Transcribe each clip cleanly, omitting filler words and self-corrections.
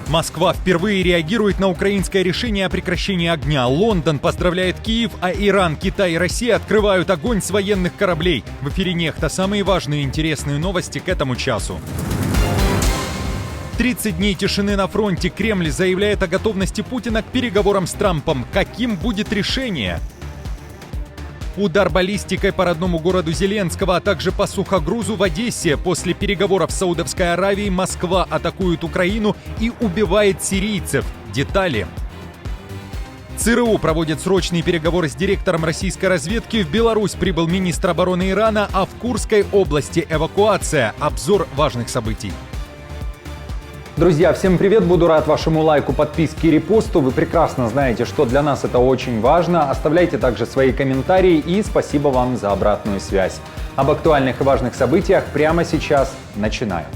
Москва впервые реагирует на украинское решение о прекращении огня. Лондон поздравляет Киев, а Иран, Китай и Россия открывают огонь с военных кораблей. В эфире «Нехта» самые важные и интересные новости к этому часу. 30 дней тишины на фронте. Кремль заявляет о готовности Путина к переговорам с Трампом. Каким будет решение? Удар баллистикой по родному городу Зеленского, а также по сухогрузу в Одессе. После переговоров с Саудовской Аравией Москва атакует Украину и убивает сирийцев. Детали. ЦРУ проводит срочные переговоры с директором российской разведки. В Беларусь прибыл министр обороны Ирана, а в Курской области эвакуация. Обзор важных событий. Друзья, всем привет! Буду рад вашему лайку, подписке и репосту. Вы прекрасно знаете, что для нас это очень важно. Оставляйте также свои комментарии и спасибо вам за обратную связь. Об актуальных и важных событиях прямо сейчас начинаем.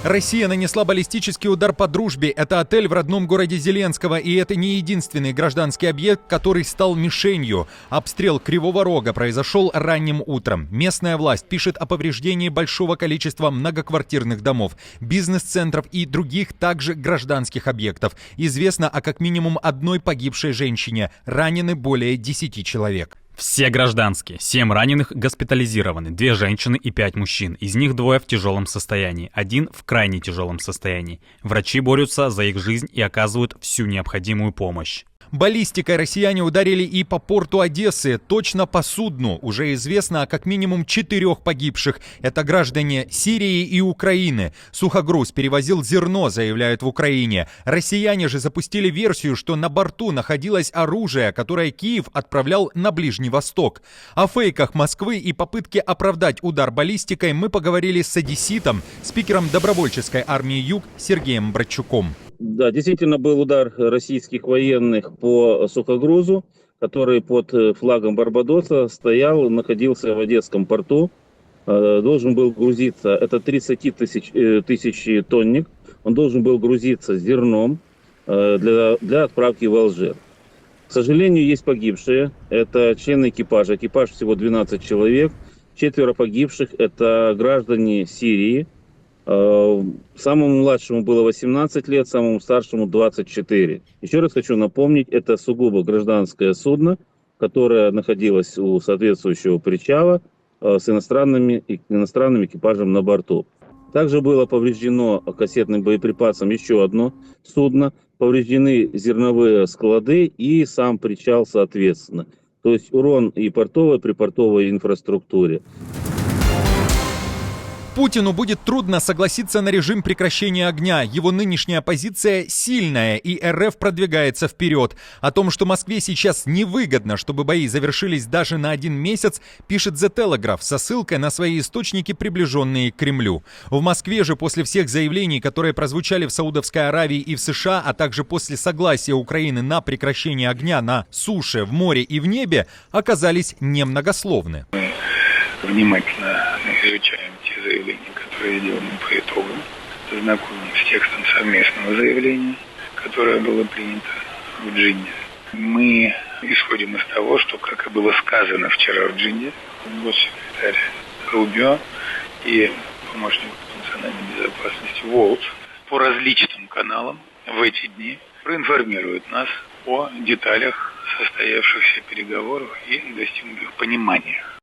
Россия нанесла баллистический удар по Дружбе. Это отель в родном городе Зеленского. И это не единственный гражданский объект, который стал мишенью. Обстрел Кривого Рога произошел ранним утром. Местная власть пишет о повреждении большого количества многоквартирных домов, бизнес-центров и других также гражданских объектов. Известно о как минимум одной погибшей женщине. Ранены более 10 человек. Все гражданские, 7 раненых госпитализированы, 2 женщины и 5 мужчин, из них 2 в тяжелом состоянии, 1 в крайне тяжелом состоянии. Врачи борются за их жизнь и оказывают всю необходимую помощь. Баллистикой россияне ударили и по порту Одессы, точно по судну. Уже известно о как минимум 4 погибших. Это граждане Сирии и Украины. Сухогруз перевозил зерно, заявляют в Украине. Россияне же запустили версию, что на борту находилось оружие, которое Киев отправлял на Ближний Восток. О фейках Москвы и попытке оправдать удар баллистикой мы поговорили с одесситом, спикером добровольческой армии «Юг» Сергеем Братчуком. Да, действительно был удар российских военных по сухогрузу, который под флагом Барбадоса находился в Одесском порту, должен был грузиться, это 30 тысяч тонник, он должен был грузиться зерном для отправки в Алжир. К сожалению, есть погибшие, это члены экипажа, экипаж всего 12 человек, 4 погибших, это граждане Сирии. Самому младшему было 18 лет, самому старшему 24. Еще раз хочу напомнить, это сугубо гражданское судно, которое находилось у соответствующего причала с иностранным экипажем на борту. Также было повреждено кассетным боеприпасом еще одно судно, повреждены зерновые склады и сам причал соответственно. То есть урон и портовой, припортовой инфраструктуре. Путину будет трудно согласиться на режим прекращения огня. Его нынешняя позиция сильная, и РФ продвигается вперед. О том, что Москве сейчас невыгодно, чтобы бои завершились даже на 1 месяц, пишет The Telegraph со ссылкой на свои источники, приближенные к Кремлю. В Москве же после всех заявлений, которые прозвучали в Саудовской Аравии и в США, а также после согласия Украины на прекращение огня на суше, в море и в небе, оказались немногословны. Мы внимательно изучаем те заявления, которые сделаны по итогам, знакомы с текстом совместного заявления, которое было принято в Джидде. Мы исходим из того, что, как и было сказано вчера в Джидде, госсекретарь Рубио и помощник национальной безопасности Волц по различным каналам в эти дни проинформируют нас о деталях состоявшихся переговоров и достигнутых пониманиях.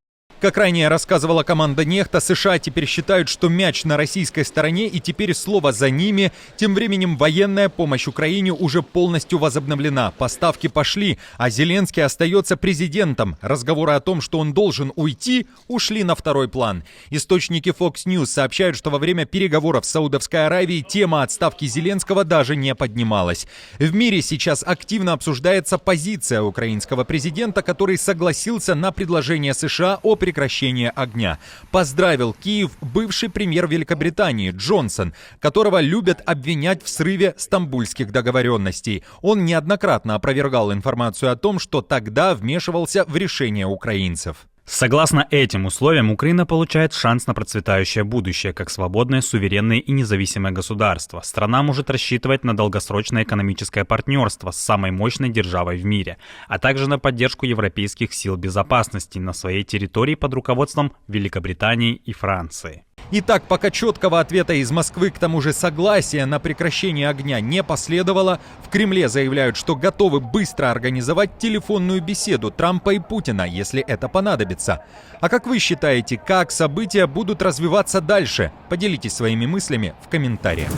Как ранее рассказывала команда «Нехта», США теперь считают, что мяч на российской стороне и теперь слово за ними. Тем временем военная помощь Украине уже полностью возобновлена. Поставки пошли, а Зеленский остается президентом. Разговоры о том, что он должен уйти, ушли на второй план. Источники Fox News сообщают, что во время переговоров с Саудовской Аравией тема отставки Зеленского даже не поднималась. В мире сейчас активно обсуждается позиция украинского президента, который согласился на предложение США о прекращения огня. Поздравил Киев бывший премьер Великобритании Джонсон, которого любят обвинять в срыве стамбульских договоренностей. Он неоднократно опровергал информацию о том, что тогда вмешивался в решение украинцев. Согласно этим условиям, Украина получает шанс на процветающее будущее, как свободное, суверенное и независимое государство. Страна может рассчитывать на долгосрочное экономическое партнерство с самой мощной державой в мире, а также на поддержку европейских сил безопасности на своей территории под руководством Великобритании и Франции. Итак, пока четкого ответа из Москвы, к тому же согласия на прекращение огня не последовало, в Кремле заявляют, что готовы быстро организовать телефонную беседу Трампа и Путина, если это понадобится. А как вы считаете, как события будут развиваться дальше? Поделитесь своими мыслями в комментариях.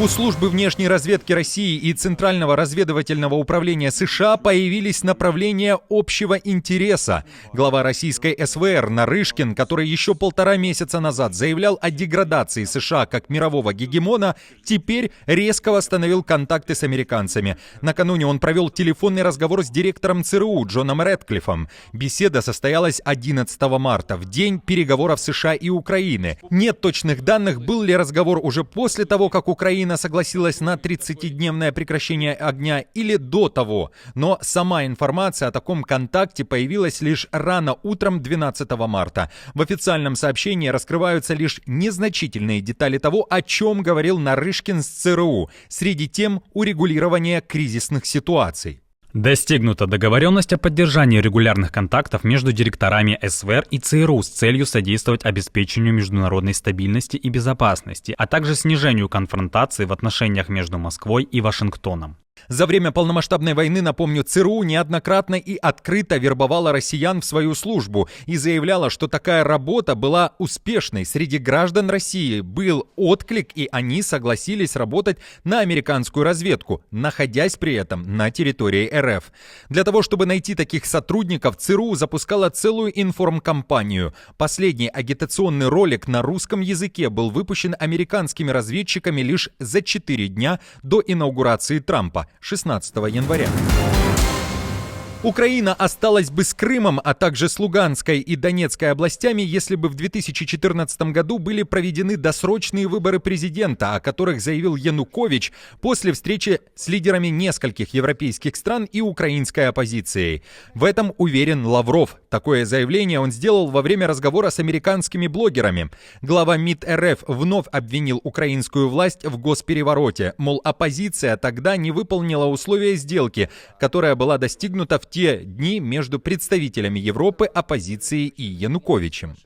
У службы внешней разведки России и Центрального разведывательного управления США появились направления общего интереса. Глава российской СВР Нарышкин, который еще 1,5 месяца назад заявлял о деградации США как мирового гегемона, теперь резко восстановил контакты с американцами. Накануне он провел телефонный разговор с директором ЦРУ Джоном Рэдклиффом. Беседа состоялась 11 марта, в день переговоров США и Украины. Нет точных данных, был ли разговор уже после того, как Украина согласилась на 30-дневное прекращение огня или до того, но сама информация о таком контакте появилась лишь рано утром 12 марта. В официальном сообщении раскрываются лишь незначительные детали того, о чем говорил Нарышкин с ЦРУ, среди тем урегулирования кризисных ситуаций. Достигнута договоренность о поддержании регулярных контактов между директорами СВР и ЦРУ с целью содействовать обеспечению международной стабильности и безопасности, а также снижению конфронтации в отношениях между Москвой и Вашингтоном. За время полномасштабной войны, напомню, ЦРУ неоднократно и открыто вербовала россиян в свою службу и заявляла, что такая работа была успешной. Среди граждан России был отклик, и они согласились работать на американскую разведку, находясь при этом на территории РФ. Для того, чтобы найти таких сотрудников, ЦРУ запускала целую информкампанию. Последний агитационный ролик на русском языке был выпущен американскими разведчиками лишь за 4 дня до инаугурации Трампа. 16 января. Украина осталась бы с Крымом, а также с Луганской и Донецкой областями, если бы в 2014 году были проведены досрочные выборы президента, о которых заявил Янукович после встречи с лидерами нескольких европейских стран и украинской оппозицией. В этом уверен Лавров. Такое заявление он сделал во время разговора с американскими блогерами. Глава МИД РФ вновь обвинил украинскую власть в госперевороте. Мол, оппозиция тогда не выполнила условия сделки, которая была достигнута в те дни между представителями Европы, оппозицией и Януковичем.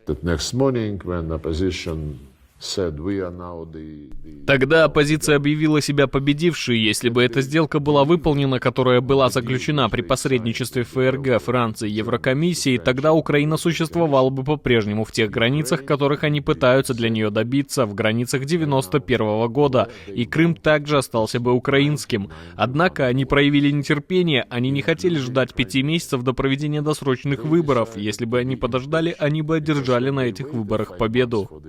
Тогда оппозиция объявила себя победившей. Если бы эта сделка была выполнена, которая была заключена при посредничестве ФРГ, Франции и Еврокомиссии, тогда Украина существовала бы по-прежнему в тех границах, которых они пытаются для нее добиться, в границах 91 года, и Крым также остался бы украинским. Однако они проявили нетерпение, они не хотели ждать 5 месяцев до проведения досрочных выборов. Если бы они подождали, они бы одержали на этих выборах победу.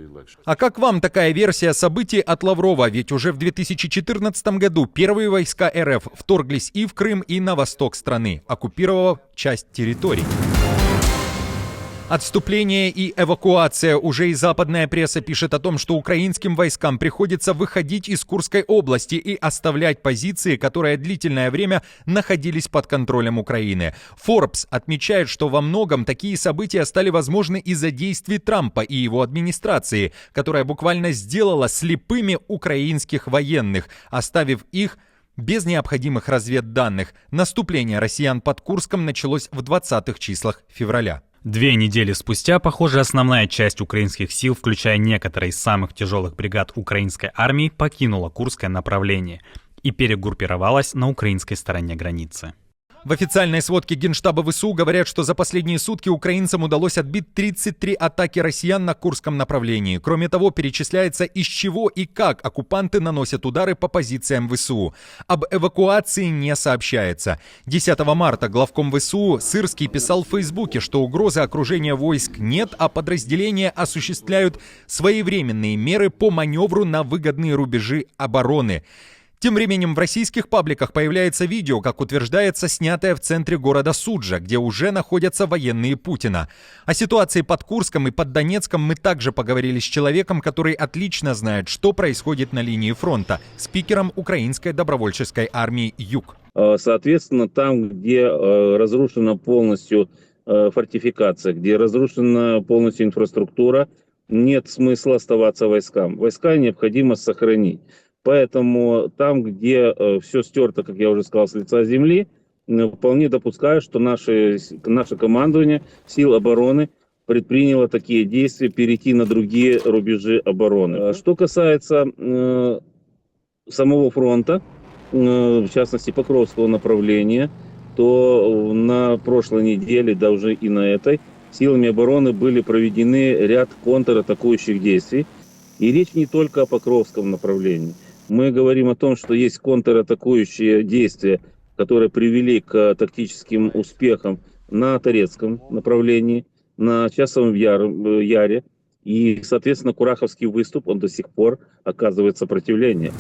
А как вам такая версия событий от Лаврова? Ведь уже в 2014 году первые войска РФ вторглись и в Крым, и на восток страны, оккупировав часть территорий. Отступление и эвакуация. Уже и западная пресса пишет о том, что украинским войскам приходится выходить из Курской области и оставлять позиции, которые длительное время находились под контролем Украины. Forbes отмечает, что во многом такие события стали возможны из-за действий Трампа и его администрации, которая буквально сделала слепыми украинских военных, оставив их без необходимых разведданных. Наступление россиян под Курском началось в 20-х числах февраля. 2 недели спустя, похоже, основная часть украинских сил, включая некоторые из самых тяжелых бригад украинской армии, покинула Курское направление и перегруппировалась на украинской стороне границы. В официальной сводке Генштаба ВСУ говорят, что за последние сутки украинцам удалось отбить 33 атаки россиян на Курском направлении. Кроме того, перечисляется, из чего и как оккупанты наносят удары по позициям ВСУ. Об эвакуации не сообщается. 10 марта главком ВСУ Сырский писал в Фейсбуке, что угрозы окружения войск нет, а подразделения осуществляют своевременные меры по маневру на выгодные рубежи обороны. Тем временем в российских пабликах появляется видео, как утверждается, снятое в центре города Суджа, где уже находятся военные Путина. О ситуации под Курском и под Донецком мы также поговорили с человеком, который отлично знает, что происходит на линии фронта, спикером Украинской добровольческой армии «Юг». Соответственно, там, где разрушена полностью фортификация, где разрушена полностью инфраструктура, нет смысла оставаться войскам. Войска необходимо сохранить. Поэтому там, где все стерто, как я уже сказал, с лица земли, вполне допускаю, что наше командование сил обороны предприняло такие действия, перейти на другие рубежи обороны. Что касается самого фронта, в частности Покровского направления, то на прошлой неделе, да уже и на этой, силами обороны были проведены ряд контратакующих действий. И речь не только о Покровском направлении. Мы говорим о том, что есть контратакующие действия, которые привели к тактическим успехам на Торецком направлении, на Часовом Яре. И, соответственно, Кураховский выступ, он до сих пор оказывает сопротивление.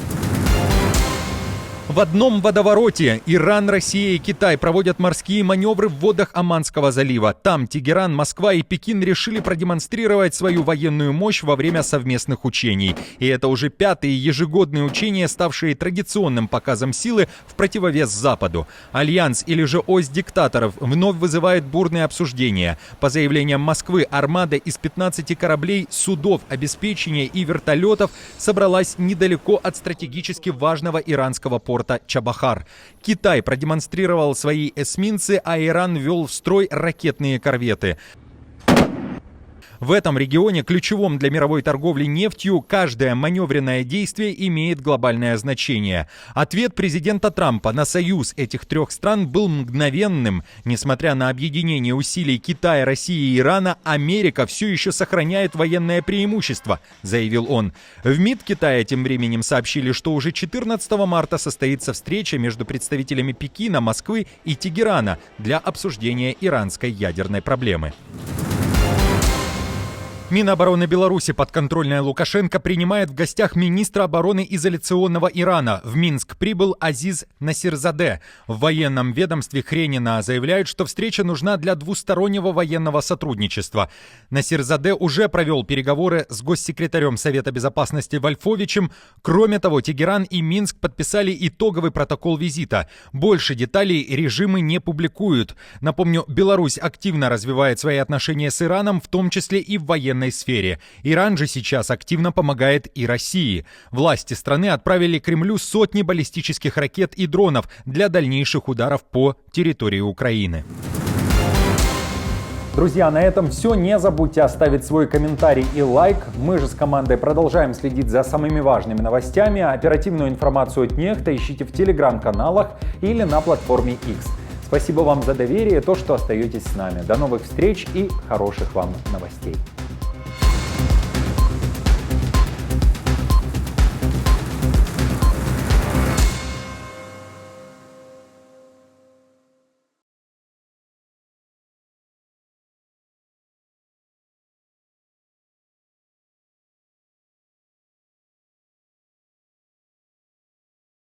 В одном водовороте Иран, Россия и Китай проводят морские маневры в водах Оманского залива. Там Тегеран, Москва и Пекин решили продемонстрировать свою военную мощь во время совместных учений. И это уже пятые ежегодные учения, ставшие традиционным показом силы в противовес Западу. Альянс или же ось диктаторов вновь вызывает бурные обсуждения. По заявлениям Москвы, армада из 15 кораблей, судов, обеспечения и вертолетов собралась недалеко от стратегически важного иранского порта Чабахар. Китай продемонстрировал свои эсминцы, а Иран ввел в строй ракетные корветы. В этом регионе, ключевом для мировой торговли нефтью, каждое маневренное действие имеет глобальное значение. Ответ президента Трампа на союз этих трех стран был мгновенным. Несмотря на объединение усилий Китая, России и Ирана, Америка все еще сохраняет военное преимущество, заявил он. В МИД Китая тем временем сообщили, что уже 14 марта состоится встреча между представителями Пекина, Москвы и Тегерана для обсуждения иранской ядерной проблемы. Минобороны Беларуси, подконтрольная Лукашенко, принимает в гостях министра обороны изоляционного Ирана. В Минск прибыл Азиз Насирзаде. В военном ведомстве Хренина заявляют, что встреча нужна для двустороннего военного сотрудничества. Насирзаде уже провел переговоры с госсекретарем Совета Безопасности Вольфовичем. Кроме того, Тегеран и Минск подписали итоговый протокол визита. Больше деталей режимы не публикуют. Напомню, Беларусь активно развивает свои отношения с Ираном, в том числе и в военной сфере. Иран же сейчас активно помогает и России. Власти страны отправили Кремлю сотни баллистических ракет и дронов для дальнейших ударов по территории Украины. Друзья, на этом все. Не забудьте оставить свой комментарий и лайк. Мы же с командой продолжаем следить за самыми важными новостями. Оперативную информацию от Нехта ищите в телеграм-каналах или на платформе X. Спасибо вам за доверие и то, что остаетесь с нами. До новых встреч и хороших вам новостей.